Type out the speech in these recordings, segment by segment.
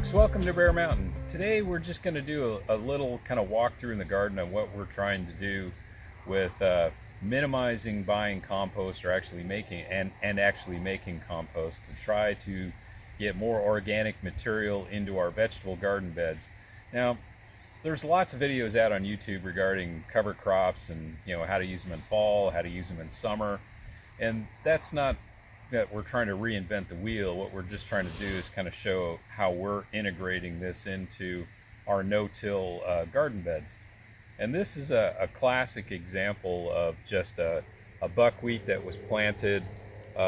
folks, welcome to Bear Mountain. Today we're just going to do a little kind of walkthrough in the garden of what we're trying to do with minimizing buying compost or actually making actually making compost to try to get more organic material into our vegetable garden beds. Now, there's lots of videos out on YouTube regarding cover crops and how to use them in fall, how to use them in summer, and that's not that we're trying to reinvent the wheel. What we're just trying to do is kind of show how we're integrating this into our no-till garden beds. And this is a classic example of just a buckwheat that was planted,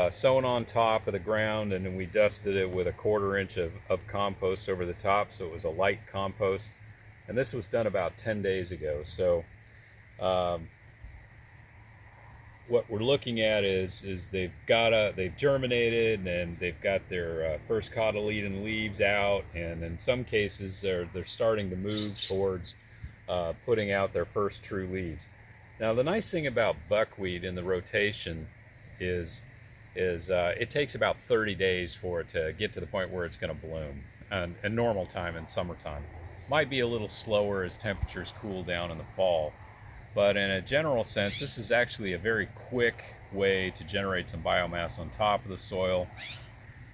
sown on top of the ground, and then we dusted it with a 1/4 inch of compost over the top, so it was a light compost. And this was done about 10 days ago. So what we're looking at is they've germinated and they've got their first cotyledon leaves out, and in some cases they're starting to move towards putting out their first true leaves. Now, the nice thing about buckwheat in the rotation is it takes about 30 days for it to get to the point where it's going to bloom, and normal time in summertime. Might be a little slower as temperatures cool down in the fall. But in a general sense, this is actually a very quick way to generate some biomass on top of the soil.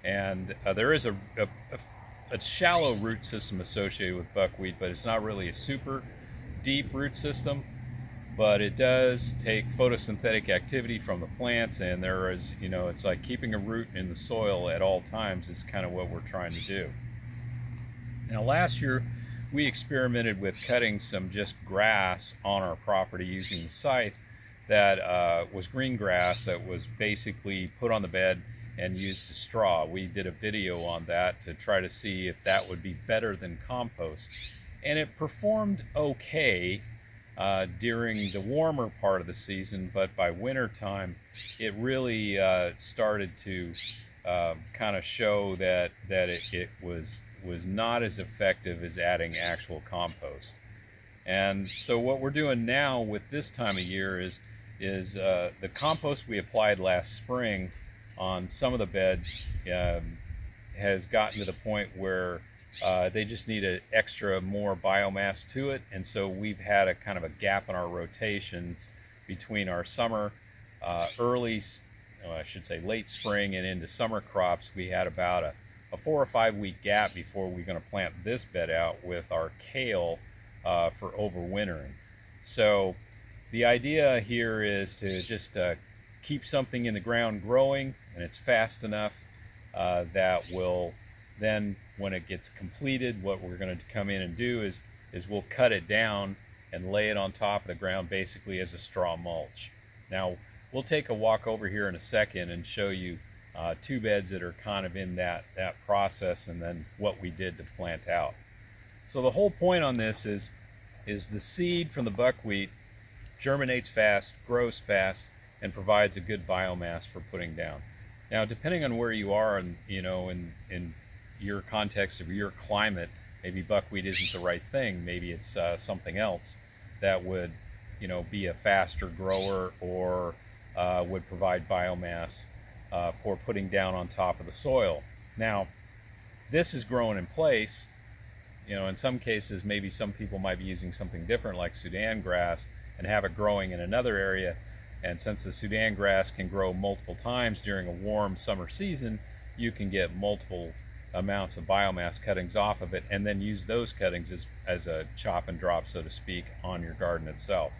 And there is a shallow root system associated with buckwheat, but it's not really a super deep root system. But it does take photosynthetic activity from the plants, and there is, it's like keeping a root in the soil at all times is kind of what we're trying to do. Now, last year, we experimented with cutting some just grass on our property using the scythe that was green grass that was basically put on the bed and used as straw. We did a video on that to try to see if that would be better than compost. And it performed okay during the warmer part of the season, but by winter time, it really started to kind of show that it was not as effective as adding actual compost. And so what we're doing now with this time of year is the compost we applied last spring on some of the beds has gotten to the point where they just need an extra more biomass to it. And so we've had a kind of a gap in our rotations between our summer, late spring and into summer crops. We had about a 4 or 5 week gap before we're going to plant this bed out with our kale for overwintering. So the idea here is to just keep something in the ground growing, and it's fast enough that will then, when it gets completed, what we're going to come in and do is we'll cut it down and lay it on top of the ground basically as a straw mulch. Now, we'll take a walk over here in a second and show you two beds that are kind of in that process, and then what we did to plant out. So the whole point on this is the seed from the buckwheat germinates fast, grows fast, and provides a good biomass for putting down. Now, depending on where you are and in your context of your climate, maybe buckwheat isn't the right thing. Maybe it's something else that would be a faster grower or would provide biomass for putting down on top of the soil. Now, this is growing in place. In some cases, maybe some people might be using something different like Sudan grass and have it growing in another area. And since the Sudan grass can grow multiple times during a warm summer season, you can get multiple amounts of biomass cuttings off of it and then use those cuttings as a chop and drop, so to speak, on your garden itself.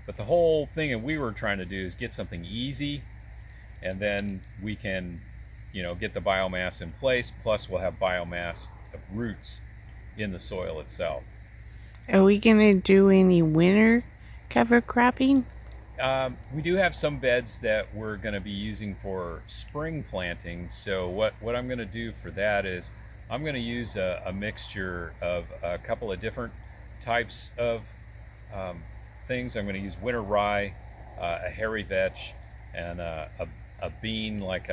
But the whole thing that we were trying to do is get something easy, and then we can, get the biomass in place, plus we'll have biomass of roots in the soil itself. Are we going to do any winter cover cropping? We do have some beds that we're going to be using for spring planting. So what I'm going to do for that is I'm going to use a mixture of a couple of different types of things. I'm going to use winter rye, a hairy vetch, and a bean like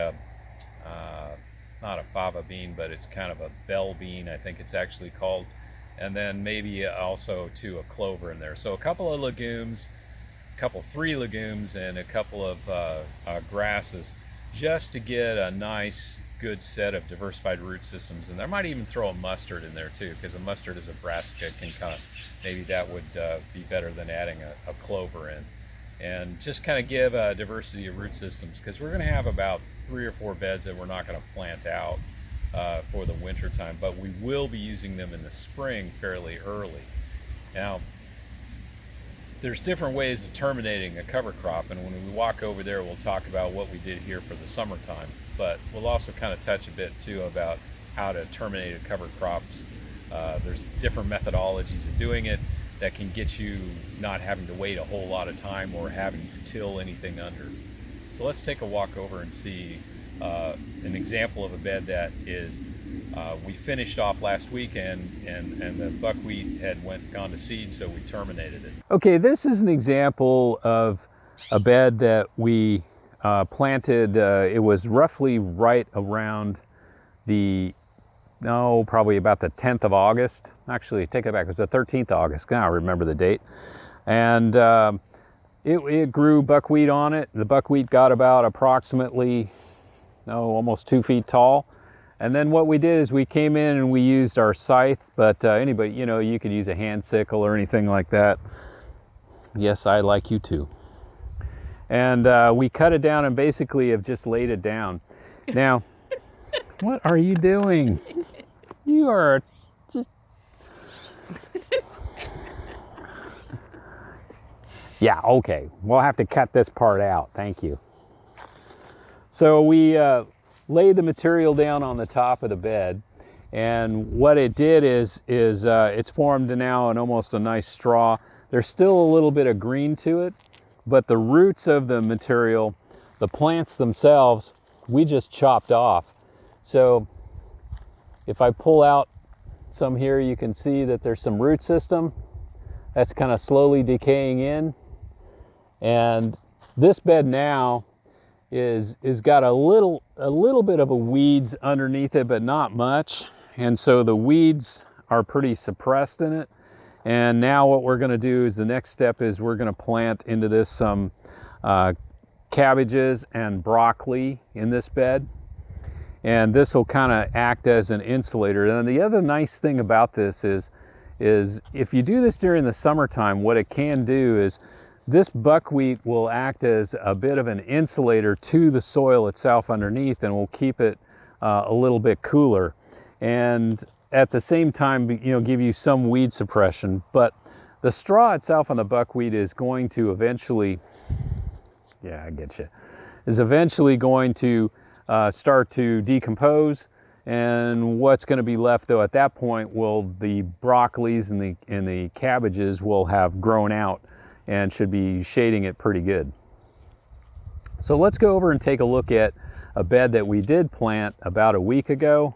not a fava bean, but it's kind of a bell bean, I think it's actually called. And then maybe also too a clover in there. So a couple of legumes, 3 legumes, and a couple of grasses just to get a nice, good set of diversified root systems. And I might even throw a mustard in there too, because a mustard as a brassica can kind of, maybe that would be better than adding a clover in. And just kind of give a diversity of root systems, because we're going to have about 3 or 4 beds that we're not going to plant out for the winter time, but we will be using them in the spring fairly early. Now, there's different ways of terminating a cover crop, and when we walk over there we'll talk about what we did here for the summertime, but we'll also kind of touch a bit too about how to terminate a cover crops. There's different methodologies of doing it that can get you not having to wait a whole lot of time or having to till anything under. So let's take a walk over and see an example of a bed that is we finished off last week, and the buckwheat had gone to seed, so we terminated it. Okay, this is an example of a bed that we planted. It was roughly right around probably about the 10th of August. Actually, take it back, it was the 13th of August. Now I remember the date. And it grew buckwheat on it. The buckwheat got about approximately, almost 2 feet tall. And then what we did is we came in and we used our scythe, but anybody, you could use a hand sickle or anything like that. Yes, I like you too. And we cut it down and basically have just laid it down. Now, what are you doing? You are just... Yeah, okay. We'll have to cut this part out. Thank you. So we laid the material down on the top of the bed, and what it did is it's formed now almost a nice straw. There's still a little bit of green to it, but the roots of the material, the plants themselves, we just chopped off. So if I pull out some here, you can see that there's some root system that's kind of slowly decaying in. And this bed now is got a little bit of a weeds underneath it, but not much. And so the weeds are pretty suppressed in it. And now what we're going to do is the next step is we're going to plant into this some cabbages and broccoli in this bed. And this will kind of act as an insulator. And the other nice thing about this is if you do this during the summertime, what it can do is this buckwheat will act as a bit of an insulator to the soil itself underneath, and will keep it a little bit cooler. And at the same time, give you some weed suppression. But the straw itself on the buckwheat is going to eventually, yeah, I get you, is eventually going to start to decompose. And what's going to be left though at that point will the broccolis and the cabbages will have grown out and should be shading it pretty good. So let's go over and take a look at a bed that we did plant about a week ago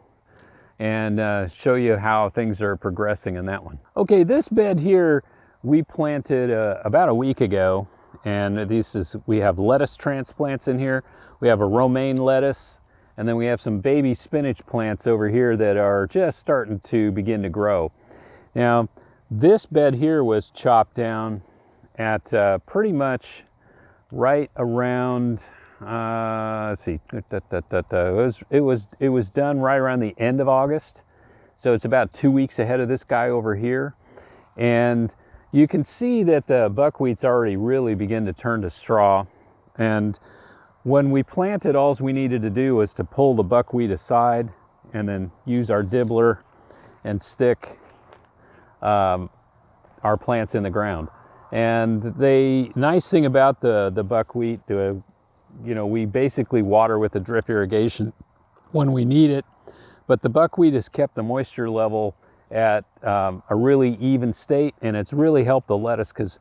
and show you how things are progressing in that one. Okay, this bed here we planted about a week ago, and we have lettuce transplants in here. We have a romaine lettuce, and then we have some baby spinach plants over here that are just starting to begin to grow. Now, this bed here was chopped down at pretty much right around, let's see, it was done right around the end of August. So it's about 2 weeks ahead of this guy over here. And you can see that the buckwheat's already really begin to turn to straw. And when we planted, all we needed to do was to pull the buckwheat aside and then use our dibbler and stick our plants in the ground. And the nice thing about the buckwheat, we basically water with a drip irrigation when we need it, but the buckwheat has kept the moisture level at a really even state, and it's really helped the lettuce because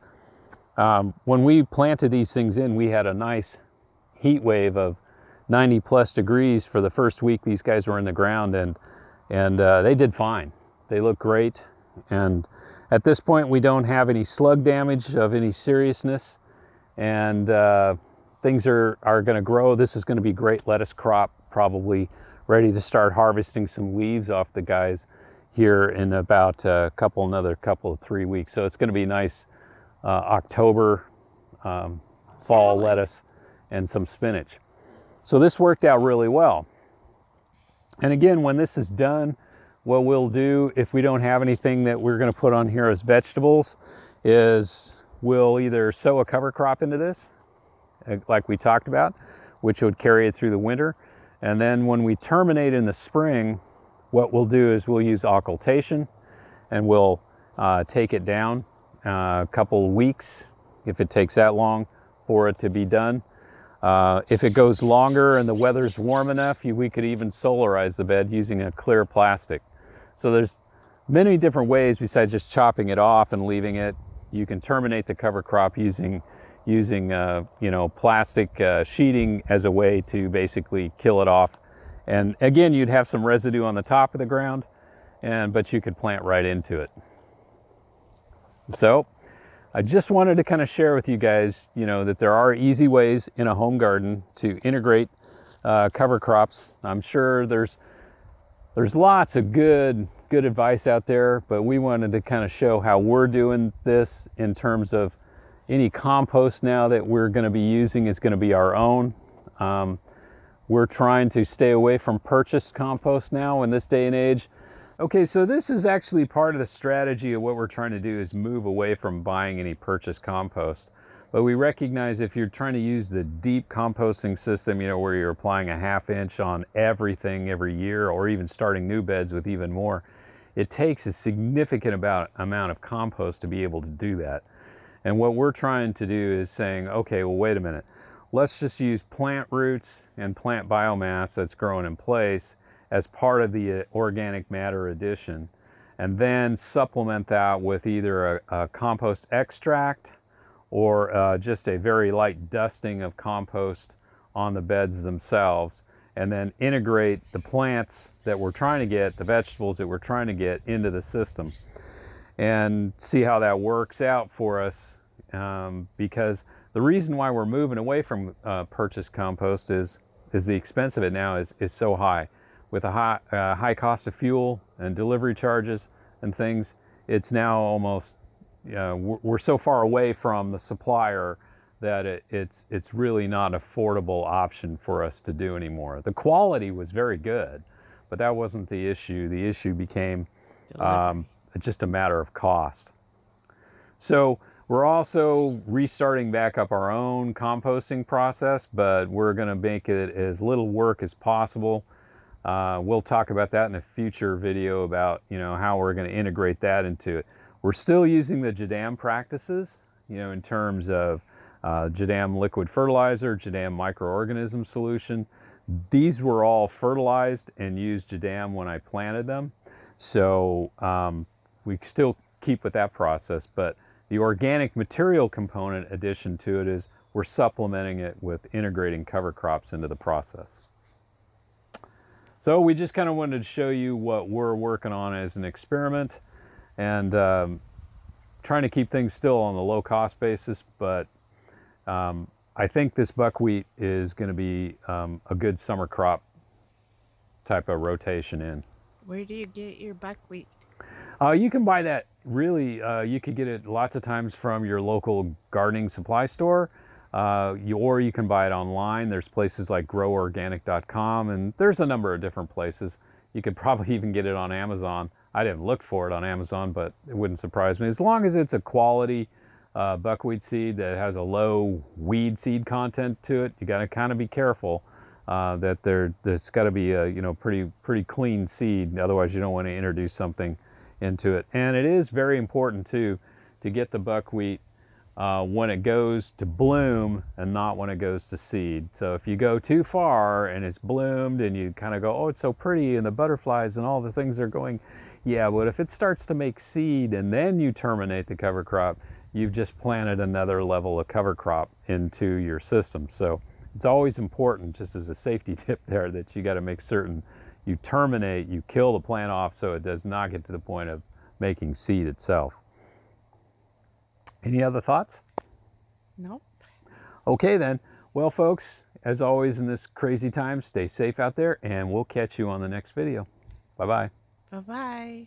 when we planted these things in, we had a nice heat wave of 90 plus degrees for the first week these guys were in the ground, and they did fine. They look great, and at this point we don't have any slug damage of any seriousness, and things are going to grow. This is going to be great lettuce crop, probably ready to start harvesting some leaves off the guys here in about another couple of 3 weeks. So it's going to be nice October fall lettuce and some spinach. So this worked out really well. And again, when this is done, what we'll do if we don't have anything that we're going to put on here as vegetables is we'll either sow a cover crop into this, like we talked about, which would carry it through the winter. And then when we terminate in the spring, what we'll do is we'll use occultation, and we'll take it down a couple of weeks, if it takes that long for it to be done. If it goes longer and the weather's warm enough, we could even solarize the bed using a clear plastic. So there's many different ways besides just chopping it off and leaving it. You can terminate the cover crop using plastic sheeting as a way to basically kill it off. And again, you'd have some residue on the top of the ground, but you could plant right into it. So I just wanted to kind of share with you guys, that there are easy ways in a home garden to integrate cover crops. I'm sure there's lots of good advice out there, but we wanted to kind of show how we're doing this in terms of any compost now that we're going to be using is going to be our own. We're trying to stay away from purchased compost now in this day and age. Okay, so this is actually part of the strategy of what we're trying to do is move away from buying any purchased compost. But we recognize if you're trying to use the deep composting system, where you're applying a 1/2 inch on everything every year, or even starting new beds with even more, it takes a significant amount of compost to be able to do that. And what we're trying to do is saying, okay, well, wait a minute. Let's just use plant roots and plant biomass that's growing in place as part of the organic matter addition, and then supplement that with either a compost extract or just a very light dusting of compost on the beds themselves, and then integrate the plants that we're trying to get, the vegetables that we're trying to get into the system, and see how that works out for us. Because the reason why we're moving away from purchased compost is the expense of it now is so high. With a high cost of fuel and delivery charges and things, it's now almost, we're so far away from the supplier that it's really not an affordable option for us to do anymore. The quality was very good, but that wasn't the issue. The issue became just a matter of cost. So we're also restarting back up our own composting process, but we're going to make it as little work as possible. We'll talk about that in a future video about how we're going to integrate that into it. We're still using the JDAM practices, in terms of JDAM liquid fertilizer, JDAM microorganism solution. These were all fertilized and used JDAM when I planted them. So we still keep with that process, but the organic material component addition to it is we're supplementing it with integrating cover crops into the process. So we just kind of wanted to show you what we're working on as an experiment, and trying to keep things still on the low cost basis, but I think this buckwheat is going to be a good summer crop type of rotation in. Where do you get your buckwheat? You can buy that really, you could get it lots of times from your local gardening supply store, or you can buy it online. There's places like groworganic.com, and there's a number of different places. You could probably even get it on Amazon. I didn't look for it on Amazon, but it wouldn't surprise me. As long as it's a quality buckwheat seed that has a low weed seed content to it, you got to kind of be careful that there's got to be a pretty clean seed. Otherwise, you don't want to introduce something into it. And it is very important too to get the buckwheat when it goes to bloom and not when it goes to seed. So if you go too far and it's bloomed and you kind of go, oh, it's so pretty and the butterflies and all the things are going, yeah, but if it starts to make seed and then you terminate the cover crop, you've just planted another level of cover crop into your system. So it's always important, just as a safety tip there, that you got to make certain you terminate, you kill the plant off so it does not get to the point of making seed itself. Any other thoughts? Nope. Okay then. Well, folks, as always in this crazy time, stay safe out there, and we'll catch you on the next video. Bye-bye. Bye-bye.